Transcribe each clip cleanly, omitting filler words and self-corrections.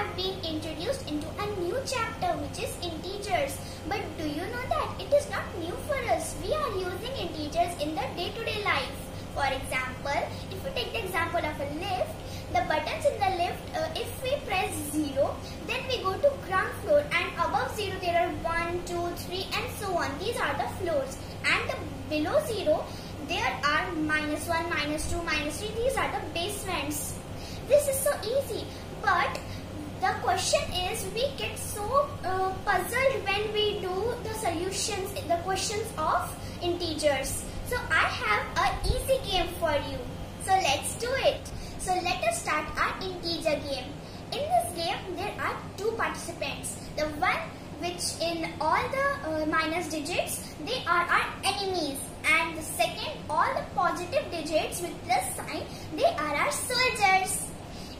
have been introduced into a new chapter, which is integers. But do you know that it is not new for us? We are using integers in the day-to-day life. For example, if we take the example of a lift, the buttons in the lift, if we press 0, then we go to ground floor, and above 0 there are 1, 2, 3 and so on. These are the floors, and below 0 there are -1, -2, -3. These are the basements. This is so easy, but the question is we get so puzzled when we do the solutions, the questions of integers. So I have an easy game for you. So let's do it. So let us start our integer game. In this game there are two participants. The one which in all the minus digits, they are our enemies, and the second, all the positive digits with plus sign, they are our soldiers.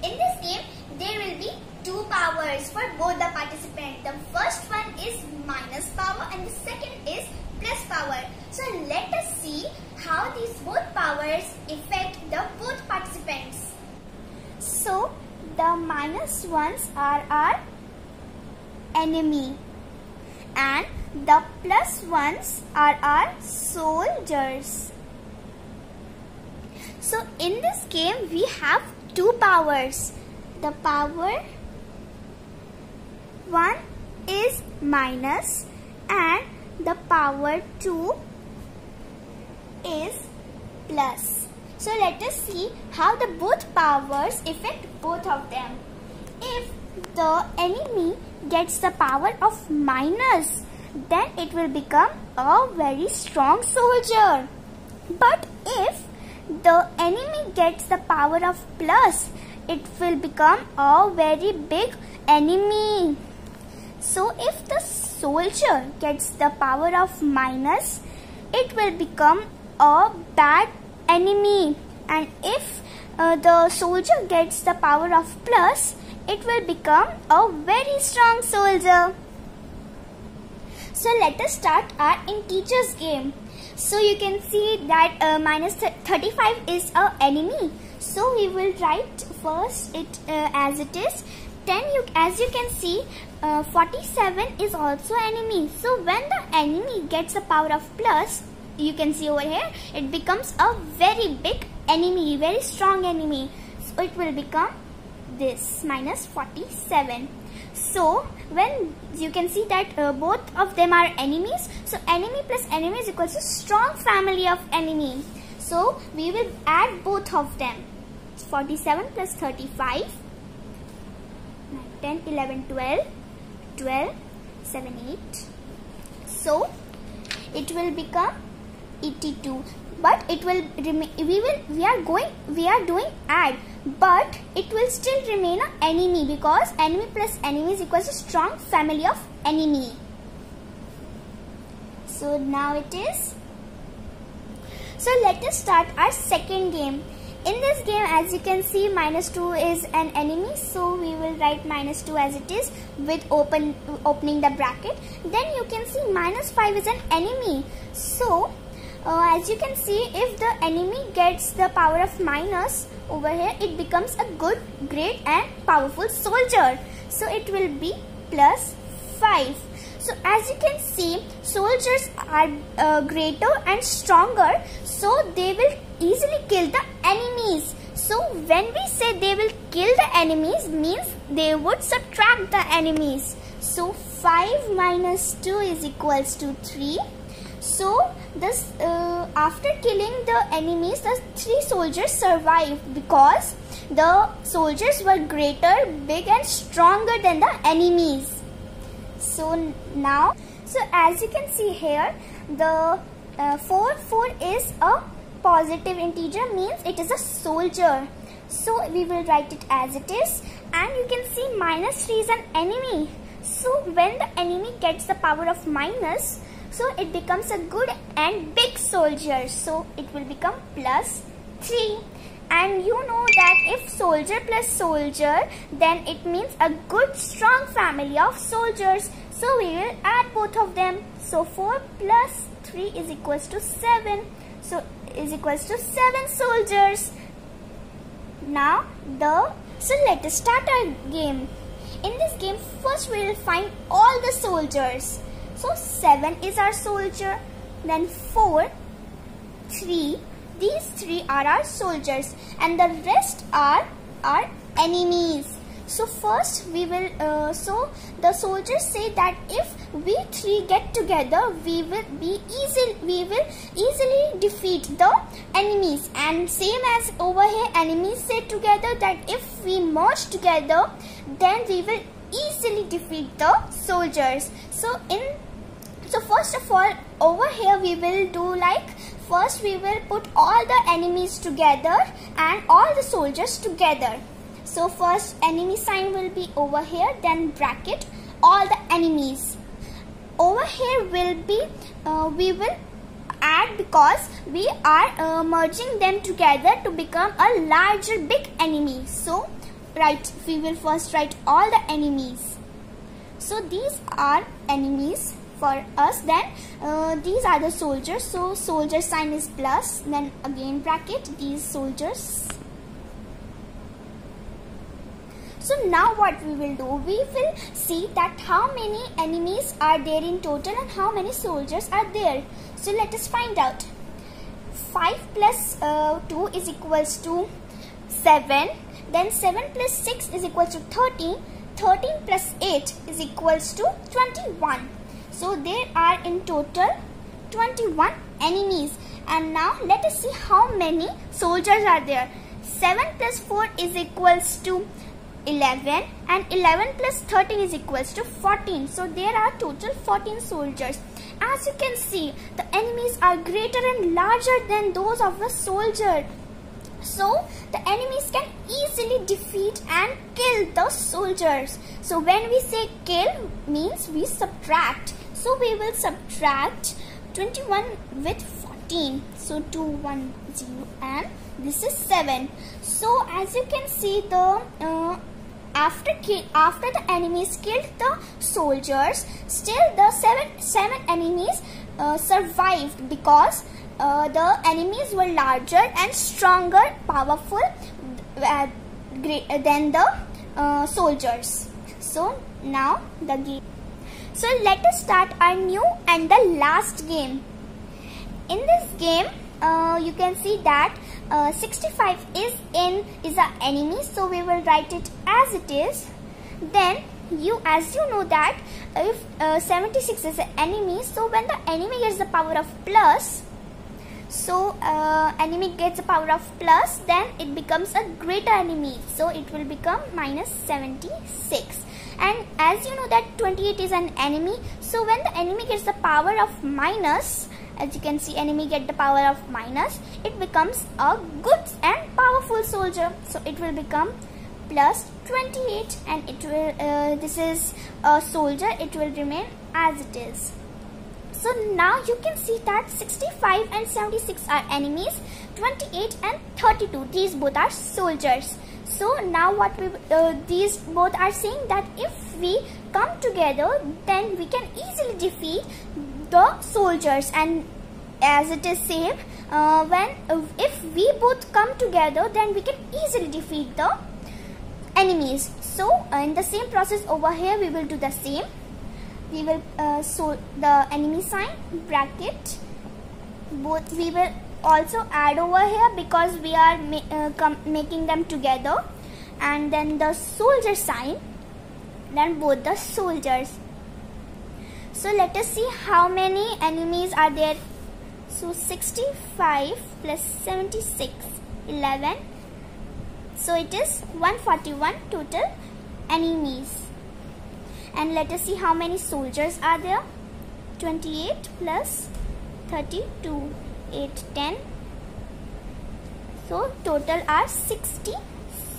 In this game there will be two powers for both the participants. The first one is minus power and the second is plus power. So let us see how these both powers affect the both participants. So the minus ones are our enemy and the plus ones are our soldiers. So in this game we have two powers. The power 1 is minus and the power 2 is plus. So let us see how the both powers affect both of them. If the enemy gets the power of minus, then it will become a very strong soldier. But if the enemy gets the power of plus, it will become a very big enemy. So if the soldier gets the power of minus, it will become a bad enemy, and if the soldier gets the power of plus, it will become a very strong soldier. So let us start our integers game. So you can see that minus 35 is our enemy. So we will write first it as it is. Then as you can see, 47 is also enemy. So when the enemy gets the power of plus, you can see over here, it becomes a very big enemy, very strong enemy. So it will become this minus 47. So when you can see that both of them are enemies, so enemy plus enemy is equal to strong family of enemy. So we will add both of them. 47 plus 35, 10, 11, 12, 12, 7, 8. So it will become 82. But it will remain. We are doing add, but it will still remain an enemy because enemy plus enemy is equal to strong family of enemy. So now it is. So let us start our second game. In this game, as you can see, minus 2 is an enemy. So we will write minus 2 as it is with opening the bracket. Then you can see minus 5 is an enemy. So as you can see, if the enemy gets the power of minus over here, it becomes a good, great and powerful soldier. So it will be plus 5. So as you can see, soldiers are greater and stronger, so they will easily kill the enemies. So when we say they will kill the enemies, means they would subtract the enemies. So 5 minus 2 is equals to 3. So this after killing the enemies, the 3 soldiers survived because the soldiers were greater, big and stronger than the enemies. So now, so as you can see here, the 4 is a positive integer, means it is a soldier. So we will write it as it is, and you can see minus 3 is an enemy. So when the enemy gets the power of minus, so it becomes a good and big soldier. So it will become plus 3. And you know that if soldier plus soldier, then it means a good strong family of soldiers. So we will add both of them. So 4 plus 3 is equals to 7. So is equals to 7 soldiers. Now so let us start our game. In this game, first we will find all the soldiers. So 7 is our soldier, then 4, 3. These 3 are our soldiers, and the rest are our enemies. So first we will, so the soldiers say that if we 3 get together, we will easily defeat the enemies. And same as over here, enemies say together that if we merge together, then we will easily defeat the soldiers. So first of all, over here we will do like, first we will put all the enemies together and all the soldiers together. So first enemy sign will be over here, then bracket all the enemies. Over here will be, we will add, because we are merging them together to become a larger big enemy. So we will first write all the enemies. So these are enemies for us. Then these are the soldiers. So soldier sign is plus, then again bracket these soldiers. So now what we will do, we will see that how many enemies are there in total and how many soldiers are there. So let us find out. 5 plus 2 is equals to 7. Then 7 plus 6 is equals to 13. 13 plus 8 is equals to 21. So there are in total 21 enemies. And now let us see how many soldiers are there. 7 plus 4 is equals to 11, and 11 plus 13 is equals to 14. So there are total 14 soldiers. As you can see, the enemies are greater and larger than those of the soldier. So the enemies can easily defeat and kill the soldiers. So when we say kill, means we subtract. So we will subtract 21 with 14. So 2, 1, 0, and this is 7. So as you can see, the after the enemies killed the soldiers, still the seven enemies survived, because the enemies were larger and stronger, powerful than the soldiers. So now the game. So let us start our new and the last game. In this game, you can see that 65 is an enemy, so we will write it as it is. Then as you know that if 76 is an enemy, so when the enemy gets the power of plus, so enemy gets the power of plus, then it becomes a greater enemy, so it will become minus 76. And as you know that 28 is an enemy, so when the enemy gets the power of minus, as you can see, enemy get the power of minus, it becomes a good and powerful soldier. So it will become plus 28, and it will this is a soldier, it will remain as it is. So now you can see that 65 and 76 are enemies, 28 and 32, these both are soldiers. So now what these both are saying that if we come together, then we can easily defeat the soldiers. And as it is same, if we both come together, then we can easily defeat the enemies. So in the same process over here, we will do the same. We will so the enemy sign, bracket, both we will also add over here, because we are making them together, and then the soldier sign, then both the soldiers. So let us see how many enemies are there. So 65 plus 76, 11. So it is 141 total enemies. And let us see how many soldiers are there. 28 plus 32, 8, 10. So total are 60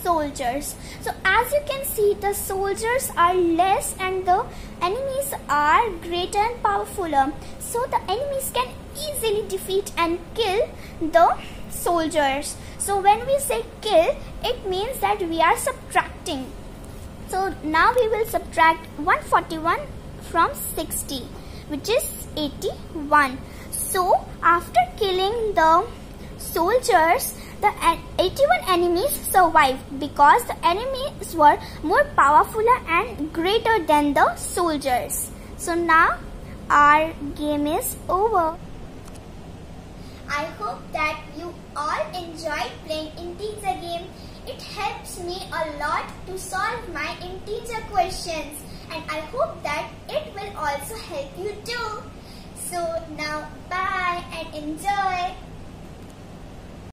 soldiers. So as you can see, the soldiers are less and the enemies are greater and powerfuler. So the enemies can easily defeat and kill the soldiers. So when we say kill, it means that we are subtracting. So now we will subtract 141 from 60, which is 81. So after killing the soldiers, the The 81 enemies survived because the enemies were more powerful and greater than the soldiers. So now our game is over. I hope that you all enjoyed playing integer game. It helps me a lot to solve my integer questions, and I hope that it will also help you too. So now bye and enjoy.